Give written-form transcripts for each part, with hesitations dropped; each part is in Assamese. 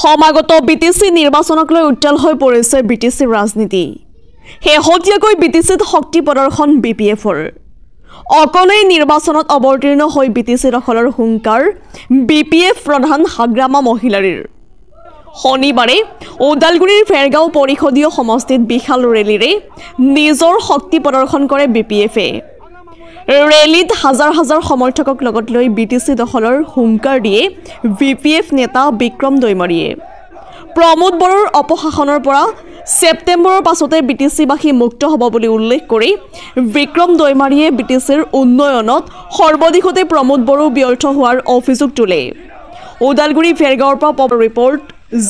সমাগত বিটিসি নিৰ্বাচনক লৈ উত্তাল হৈ পৰিছে বিটিসি ৰাজনীতি। শেহতীয়াকৈ বিটিসিত শক্তি প্ৰদৰ্শন বিপিএফৰ। অকলেই নিৰ্বাচনত অৱতীৰ্ণ হৈ বিটিসি দখলৰ হুংকাৰ বিপিএফ প্ৰধান হাগ্ৰামা মহিলাৰীৰ। শনিবাৰে ওদালগুৰিৰ ফেৰগাঁও পৰিষদীয় সমষ্টিত বিশাল ৰেলীৰে নিজৰ শক্তি প্ৰদৰ্শন কৰে বিপিএফে। ৰেলীত হাজাৰ হাজাৰ সমৰ্থকক লগত লৈ বিটিসি দখলৰ হুংকাৰ দিয়ে বিপিএফ নেতা বিক্ৰম দৈমাৰীয়ে। প্ৰমোদ বড়োৰ অপশাসনৰ পৰা ছেপ্টেম্বৰৰ পাছতে বিটিসিবাসী মুক্ত হ'ব বুলি উল্লেখ কৰি বিক্ৰম দৈমাৰীয়ে বিটিসিৰ উন্নয়নত সৰ্বদিশতে প্ৰমোদ বড়ো ব্যৰ্থ হোৱাৰ অভিযোগ তোলে। ওদালগুৰি ফেৰগাঁৱৰ পৰা ৰিপৰ্ট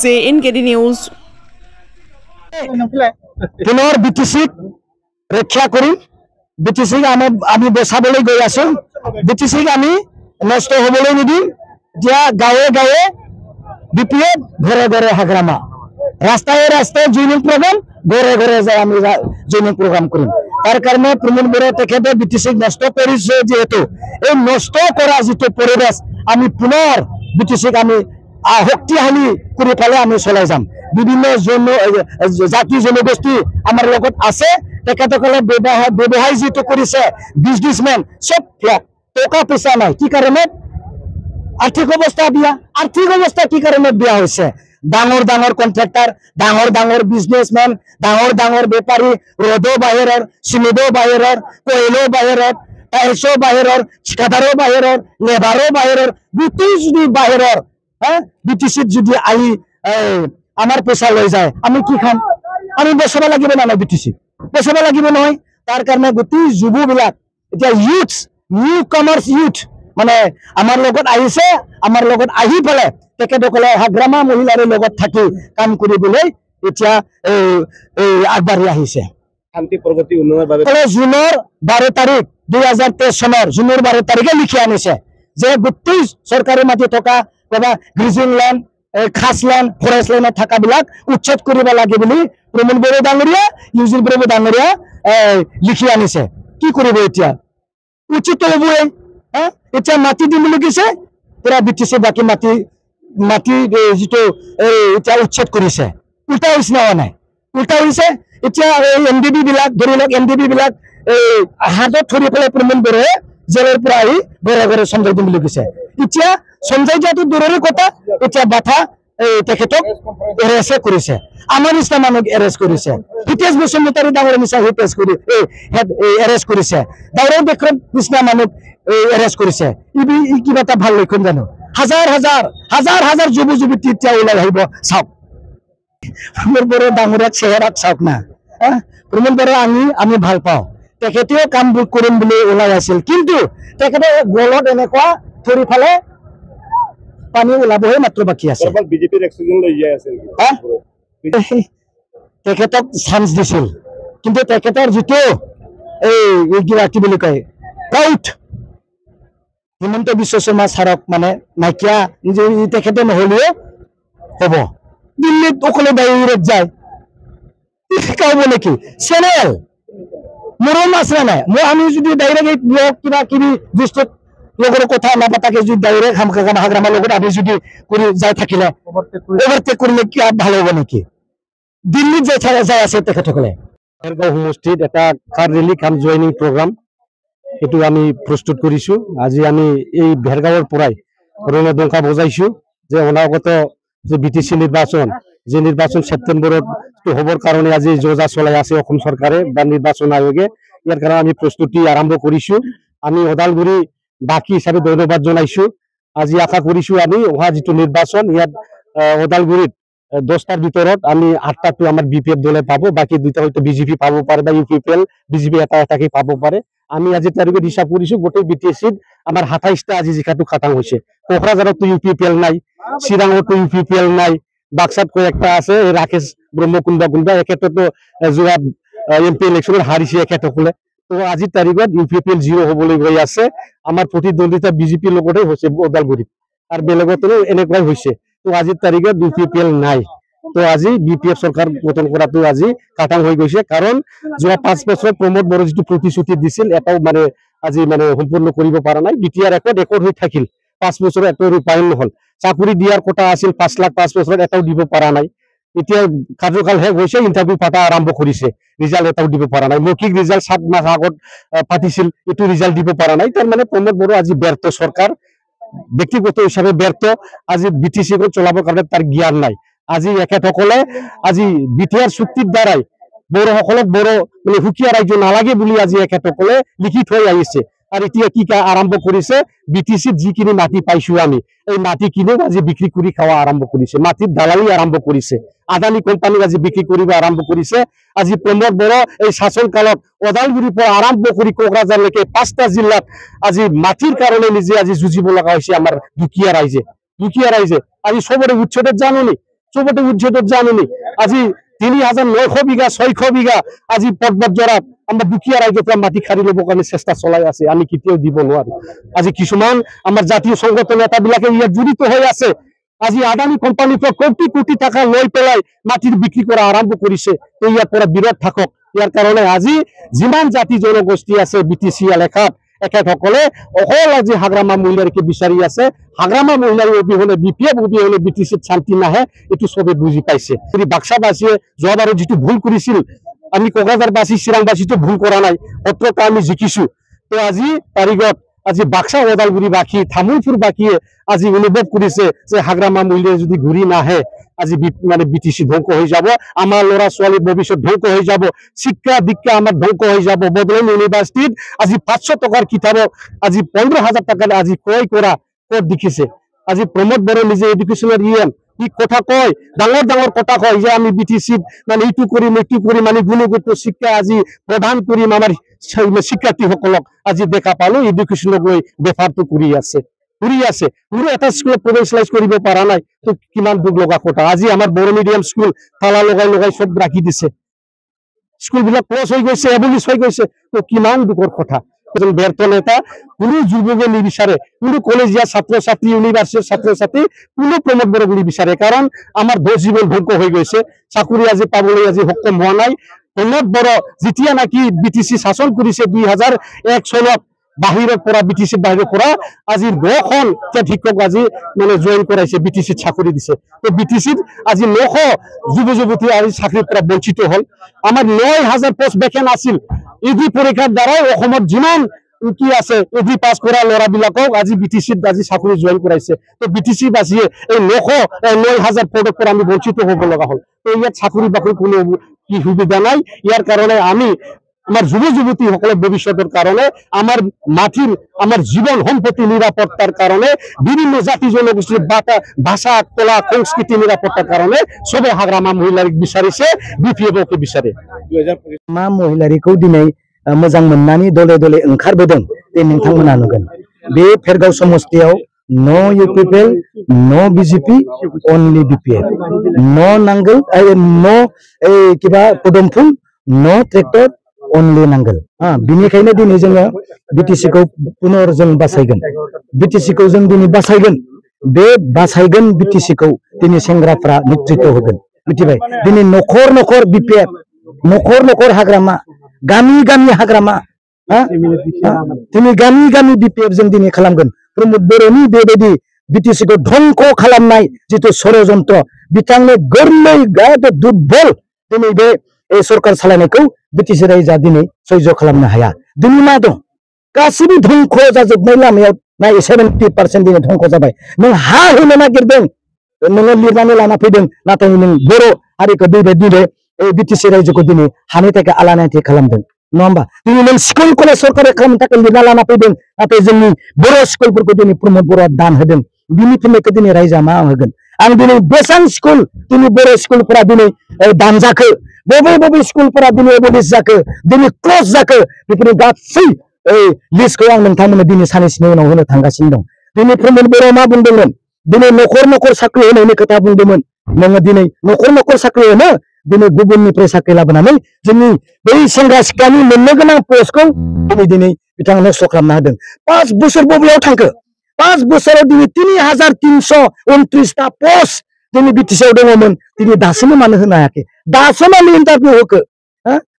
JNKD নিউজ। পুনৰ বিটিসিক ৰক্ষা কৰিম। বিটিসিক আমি বচাবলৈ গৈ আছো। বিটিসিক আমি নষ্ট হ'বলৈ নিদিম। এতিয়া গাঁৱে গাঁৱে বিপিএফ, ঘৰে ঘৰে হাগ্ৰামা, ৰাস্তায় ৰাস্তায় জইনিং প্ৰগ্ৰাম, ঘৰে ঘৰে যাই আমি জইনিং প্ৰগ্ৰাম কৰিম। তাৰ কাৰণে প্ৰমোদ বড়ো তেখেতে বিটিসিক নষ্ট কৰিছে। যিহেতু এই নষ্ট কৰা যিটো পৰিবেশ আমি পুনৰ বিটিসিক আমি শক্তিশালী কৰি পেলাই আমি চলাই যাম। বিভিন্ন জাতি জনগোষ্ঠী আমাৰ লগত আছে। তেখেতসকলে ব্যৱসায় যিটো কৰিছে, বিজনেছমেন চব টকা পইচা নাই। কি কাৰণত? আৰ্থিক অৱস্থা বিয়া। আৰ্থিক অৱস্থা কি কাৰণত বিয়া হৈছে? ডাঙৰ ডাঙৰ কন্ট্ৰাক্টাৰ, ডাঙৰ ডাঙৰ বিজনেছমেন, ডাঙৰ ডাঙৰ বেপাৰী, ৰ'দো বাহিৰৰ, চিমেণ্টো বাহিৰৰ, কয়লো বাহিৰৰ, টাইলছো বাহিৰৰ, ঠিকাদাৰো বাহিৰৰ, লেবাৰো বাহিৰৰ, গোটেই যদি বাহিৰৰ বিটিসিত যদি আহি আমাৰ পইচা লৈ যায়, আমি কি খাম? আমি বচাব লাগিব না নাই? বিটিসিক বচাব লাগিব নহয়। তাৰ কাৰণে গোটেই যুৱবিলাক এতিয়া ইউথ, নিউ কামাৰ্চ ইউথ মানে আমাৰ লগত আহিছে। আমাৰ লগত আহি পেলাই তেখেতসকলে হাগ্ৰামা মহিলাৰ লগত থাকি কাম কৰিবলৈ এতিয়া আগবাঢ়ি আহিছে। শান্তি প্ৰগতি উন্নয়নৰ বাবে জুনৰ 12 তাৰিখ 2023 চনৰ জুনৰ 12 তাৰিখে লিখি আনিছে যে গোটেই চৰকাৰী মাটি থকা গ্ৰিজিং লেণ্ড, খাছ লেণ্ড, ফৰেষ্ট লেণ্ডত থকাবিলাক উচ্ছেদ কৰিব লাগে বুলি প্ৰমোদ বড়ো ডাঙৰীয়া, ইউজিল বড়ো ডাঙৰীয়া লিখি আনিছে। কি কৰিব এতিয়া? উচিত হ'বই। এতিয়া মাটি দিম বুলি কৈছে, পুৰা বিটিসি বাকী মাটি যিটো এতিয়া উচ্ছেদ কৰিছে। উল্টা হৈছে হোৱা নাই? উল্টা হৈছে। এতিয়া এই MDB বিলাক ধৰি লওক, MDB বিলাক হাতত ধৰি পেলাই প্ৰমোদ বড়োৱে জেলৰ পৰা আহি ঘৰে ঘৰে চঞ্জাই দিম বুলি কৈছে। এতিয়া চঞ্জাই দিয়াটো দূৰৰে কথা, এতিয়া বাধা তেখেতক এৰেষ্ট কৰিছে। আমাৰ নিচিনা মানুহক এৰেষ্ট কৰিছে। হিতেশ বসুমতাৰী ডাঙৰ নিচিনা এৰেষ্ট কৰিছে। দাউৰা বিক্ৰম নিচিনা মানুহক এৰেষ্ট কৰিছে। ই কিবা এটা ভাল লক্ষণ জানো? হাজাৰ হাজাৰ হাজাৰ হাজাৰ যুৱ যুৱতী এতিয়া ওলাই আহিব। চাওক প্ৰমোদ বড়ো ডাঙৰীয়াক চেহেৰাত চাওক না। প্ৰমোদ বড়ো আমি ভাল পাওঁ। তেখেতেও কামবোৰ কৰিম বুলি ওলাই আছিল, কিন্তু তেখেতে গলত এনেকুৱা ধৰি ফালে পানী ওলাবহে মাত্ৰ বাকী আছে। তেখেতক চান্স দিছিল, কিন্তু তেখেতৰ যিটো কি বুলি কয় প্ৰাউড, হিমন্ত বিশ্ব শৰ্মা ছাৰক মানে নাইকিয়া তেখেতে নহলেও হ'ব। দিল্লীত অকলে ডাইৰেক্ট যায়, শিকাব নেকি? চেনেল মৰম আছে নাই? আমি যদি ডাইৰেক্ট কিবা কিবি ডিষ্ট্ৰিক্ট লগৰ কথা নাপাতাকে যদি ডাইৰেক্ট হাগ্ৰামাৰ লগত আমি যদি কৰি যাই থাকিলে অভাৰটেক কৰিলে কি ভাল হ'ব নেকি? দিল্লীত যাই আছে তেখেতসকলে। ফেৰগাঁও সমষ্টিত এটা কাৰ ৰেলী কাম জইনিং প্ৰগ্ৰাম এইটো আমি প্ৰস্তুত কৰিছো। আজি আমি এই ভেৰগাঁৱৰ পৰাই ৰণডংকা বজাইছো যে অনাগত যে বিটিসি নিৰ্বাচন, যে নিৰ্বাচন ছেপ্টেম্বৰত হ'বৰ কাৰণে আজি যোজা চলাই আছে অসম চৰকাৰে বা নিৰ্বাচন আয়োগে। ইয়াৰ কাৰণে আমি প্ৰস্তুতি আৰম্ভ কৰিছো। আমি ওদালগুৰি বাকী হিচাপে ধন্যবাদ জনাইছো। আজি আশা কৰিছো আমি অহা যিটো নিৰ্বাচন ইয়াত ওদালগুৰিত 10টাৰ ভিতৰত আমি 8টাটো আমাৰ বিপিএফ দলে পাব, বাকী 2টা হয়তো বিজেপি পাব পাৰে বা ইউপিপিএল বিজেপি এটাকে পাব পাৰে। আমি আজি তাৰিখত হিচাপ কৰিছো গোটেই বিটিএছিত আমাৰ 28টা আজি জিকাটো খাটাং হৈছে। কোকৰাঝাৰতো ইউপিপিএল নাই, চিৰাঙতো ইউপিপিএল নাই, বাক্সাত কয়েকটা আছে, ৰাকেশ ব্ৰহ্মকুণ্ডা একেতো যোৱা MP ইলেকশ্যনত হাৰিছে একেসকলে। তো আজিৰ তাৰিখত ইউপিপিএল 0 হ'বলৈ গৈ আছে। আমাৰ প্ৰতিদ্বন্দ্বিতা বিজেপিৰ লগতে হৈছে ওদালগুৰিত, আৰু বেলেগতো এনেকুৱাই হৈছে। তো আজিৰ তাৰিখে BPPL নাই তো আজি BPF চৰকাৰ গঠন কৰাটো আজি কাটাং হৈ গৈছে কাৰণ যোৱা 5 বছৰত প্ৰমোদ বড়ো যিটো প্ৰতিশ্ৰুতি দিছিল এটাও মানে আজি মানে সম্পূৰ্ণ কৰিব পৰা নাই বিটিআৰ ৰেকৰ্ড হৈ থাকিল 5 বছৰ এটাও ৰূপায়ণ নহল চাকৰি দিয়াৰ কথা আছিল 5 লাখ 5 বছৰত এটাও দিব পৰা নাই এতিয়া কাৰ্যকাল শেষ হৈছে ইন্টাৰভিউ পাতা আৰম্ভ কৰিছে ৰিজাল্ট এটাও দিব পৰা নাই মৌখিক ৰিজাল্ট 7 মাহ আগত পাতিছিল এটো ৰিজাল্ট দিব পৰা নাই তাৰ মানে প্ৰমোদ বড়ো আজি ব্যৰ্থ চৰকাৰ ব্যক্তিগত হিচাপে ব্যৰ্থ আজি বিটিসি কো চলাবৰ কাৰণে তাৰ জ্ঞান নাই আজি একেসকলে আজি বিটিআৰ চুক্তিৰ দ্বাৰাই বড়োসকলক বড়ো মানে হুকিয়া ৰাজ্য নালাগে বুলি আজি একেসকলে লিখি থৈ আহিছে আৰু এতিয়া কি আৰম্ভ কৰিছে বিটিসিত যিখিনি মাটি পাইছো আমি এই মাটি কিনে আজি বিক্ৰী কৰি খাওয়া আৰম্ভ কৰিছে মাটিৰ দালালি আৰম্ভ কৰিছে আদানী কোম্পানী আজি বিক্ৰী কৰিব আৰম্ভ কৰিছে আজি প্ৰমোদ বড়ো এই শাসন কালত ওদালগুৰিৰ পৰা আৰম্ভ কৰি কোকৰাঝাৰলৈকে 5টা জিলাত আজি মাটিৰ কাৰণে নিজে আজি যুঁজিব লগা হৈছে আমাৰ দুখীয়া ৰাইজে আজি সবৰে উচ্ছেদত জানুনি আজি 3900 বিঘা 600 বিঘা আজি পৰ্বতজৰাত আমাৰ দুখীয়া ৰাইজৰ পৰা মাটি খাৰি ল'বৰ কাৰণে চেষ্টা চলাই আছে আমি কেতিয়াও দিব নোৱাৰো আজি কিছুমান আমাৰ জাতীয় সংগঠন নেতাবিলাকে ইয়াত জড়িত হৈ আছে আজি আদানী কোম্পানীৰ পৰা কোটি টাকা লৈ পেলাই মাটিৰ বিক্ৰী কৰা আৰম্ভ কৰিছে তো ইয়াৰ পৰা বিৰত থাকক ইয়াৰ কাৰণে আজি যিমান জাতি জনগোষ্ঠী আছে বিটিসি এলেকাত একেসকলে অকল আজি হাগ্ৰামা মহিলাৰকে বিচাৰি আছে হাগ্ৰামা মহিলাৰ অবিহনে BPF অবিহনে বিটিসিত শান্তি নাহে এটো সবে বুজি পাইছে যদি বাক্সাবাসীয়ে যোৱাবাৰৰ যিটো ভুল কৰিছিল আমি কোকৰাঝাৰবাসী চিৰাংবাসীটো ভুল কৰা নাই পত্ৰটা আমি জিকিছো তো আজি তাৰিখত আজি বাক্সা ওদালগুৰিবাসী তামুলপুৰবাসীয়ে আজি অনুভৱ কৰিছে যে হাগ্ৰামা মহিলাই যদি ঘূৰি নাহে আজি মানে বিটিসি ধ্বংস হৈ যাব আমাৰ ল'ৰা ছোৱালী ভৱিষ্যত ধ্বংস হৈ যাব শিক্ষা দীক্ষা আমাৰ ধ্বংস হৈ যাব বদলেন ইউনিভাৰ্চিটিত আজি 500 টকাৰ কিতাপক আজি 15000 টাকা আজি ক্ৰয় কৰা ক'ত দেখিছে আজি প্ৰমোদ বড়ো নিজে এডুকেশ্যনৰ কি কথা কয় ডাঙৰ কথা কয় যে আমি বিটিসিত মানে ইটো কৰি মানে গুণগত শিক্ষা আজি প্ৰদান কৰিম আমাৰ শিক্ষাৰ্থীসকলক আজি দেখা পালো এডুকেশ্যনক লৈ বেফাৰটো কৰি আছে কোনো এটা স্কুলত প্ৰৱেশ কৰিব পৰা নাই তো কিমান দুখ লগা কথা আজি আমাৰ বড়ো মিডিয়াম স্কুল তালা লগাই সব ৰাখি দিছে স্কুলবিলাক ক্লজ হৈ গৈছে এবলিছ হৈ গৈছে তো কিমান দুখৰ কথা এজন ব্যৰ্থ নেতা কোনো যুৱকে নিবিচাৰে কোনো কলেজীয়া ছাত্ৰ ছাত্ৰী ইউনিভাৰ্চিটিৰ ছাত্ৰ ছাত্ৰী কোনো প্ৰমোদ বড়োক নিবিচাৰে কাৰণ আমাৰ জীৱন ধ্বংস হৈ গৈছে চাকৰি আজি পাবলৈ আজি সক্ষম হোৱা নাই প্ৰমোদ বড়ো যেতিয়া নাকি বিটিসি শাসন কৰিছে 2001 চনত বাহিৰৰ পৰা বিটিসিৰ বাহিৰৰ পৰা আজি 9খন শিক্ষক আজি মানে জয়েন কৰাইছে বিটিসিত চাকৰি দিছে তো বিটিসিত আজি 900 যুৱতী আজি চাকৰিৰ পৰা বঞ্চিত হল আমাৰ 9000 পোষ্ট বেকেন আছিল ইডি পৰীক্ষাৰ দ্বাৰা অসমত যিমান কি আছে ইডি পাস কৰা ল'ৰাবিলাকক আজি বিটিসিত আজি চাকৰি জয়েন কৰাইছে তো বিটিসি বাসীয়ে এই 9000 পদৰ পৰা আমি বঞ্চিত হ'ব লগা হল তো ইয়াত চাকৰি বাকৰি কোনো কি সুবিধা নাই ইয়াৰ কাৰণে আমি আমাৰ যুৱতীসকলে ভৱিষ্যতৰ কাৰণে আমাৰ মাটিৰ আমাৰ জীৱন সম্পত্তি নিৰাপত্তাৰ কাৰণে বিভিন্ন জাতি জনগোষ্ঠীৰ ভাষা কলা সংস্কৃতি নিৰাপত্তাৰ কাৰণে সবে হাগ্ৰামা মহিলাৰিক বিচাৰিছে BPF-কে বিচাৰে मा महिलारिखौ दिनै मोजां मोननानै दले दले ओंखारबोदों बे नोंथांमोना नुगोन बे फेरगाव समस्तियाव नो UPPL नो BJP ओनलि BPF नो नांगोल नो किबा पदमफुल नो ट्रेक्टर ओनलि नांगोल बिनिखायनो दिनै जोङो बिटिसिखौ पुनर जों बासायगोन बिटिसिखौ जों दिनै बासायगोन बे बासायगोन बिटिसिखौ दिनै सेंग्राफ्रा नेतृत्व होगोन मिथिबाय दिनै नखर BPF नखर हाग्रामा गामि हाग्रामा दिनै गामि BPF जों दिनै खालामगोन प्रमोद बड़ोनि बेबायदि बिटिसिखौ धंख खालामनाय जितु षड़यन्त्र बिथांनो गोरलै दुर्बल दिनै बे सरकार सालायनायखौ बिटिसि रायजोआ दिनै सह्य खालामनो हाया दिनै मा दं गासिबो धंख जाजोबनाय लामायाव ना 70% दिनै धंख जाबाय नों हा होनो नागिरदों नोङो लिरनानै लाना फैदों नाथाय नों बर' हारिखौ दैबे बिटिसि रायजोखौ दिनै हानि थाखाय आलानायथि खालामदों नङा होमबा दिनै नों स्कुल कलेज सरकारि खालामनो थाखाय लिरना लाना फैदों नाथाय जोंनि बर' स्कुलफोरखौ दिनै प्रमोद बड़ोआ दान होदों बिनि फिननायखौ दिनै रायजोआ मा होगोन आं दिनै बेसां स्कुल दिनै बर' स्कुलफोरा दिनै दानजाखो बबे स्कुलफोरा दिनै एबलिस जाखो दिनै क्लज जाखो बेफोरनि गासै लिस्टखौ आं नोंथांमोननो दिनै सानैसोनि उनाव होनो थांगासिनो दं दिनै प्रमोद बड़ोआ मा बुंदोंमोन दिनै नखर साख्रि होनायनि खोथा बुंदोंमोन नोङो दिनै नखर साख्रि होनो दिनै गुबुननिफ्राय साख्रि लाबोनानै जोंनि बै सेंग्रा सिख्लानि मोननो गोनां पस्टखौ दिनै बिथाङा नस्थ' खालामना होदों 5 बोसोर बबेयाव थांखो 5 बोसोराव दिनै 3329 पोस्ट दिनै बिटिसिआव दङमोन दिनै दासिमबो मानो होनो हायाखै दासो मानो इन्टारभिउ होखो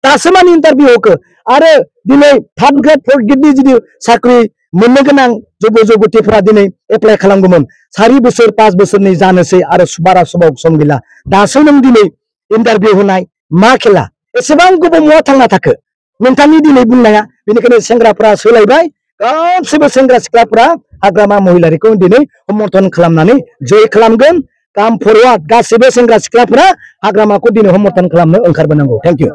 दासो मानो इन्टारभिउ होखो आरो दिनै 3rd ग्रेड 4th ग्रेडनि जुदि साख्रि मोननो गोनां जुबगथिफोरा दिनै एप्लाइ खालामगौमोन 4 बोसोर 5 बोसोरनि जानोसै आरो बारा सम गैला दासो नों दिनै इन्टारभिउ होनाय मा खेला एसेबां गोबाव महा थांना थाखो नोंथांनि दिनै बुंनाया बेनिखायनो सेंग्राफोरा सोलायबाय गासैबो सेंग्रा सिख्लाफोरा हाग्रामा महिलारिखौ दिनै समर्थन खालामनानै जय खालामगोन काम फरवार्ड गासैबो सेंग्रा सिख्लाफोरा हाग्रामाखौ दिनै समर्थन खालामनो ओंखारबोनांगौ थेंक इउ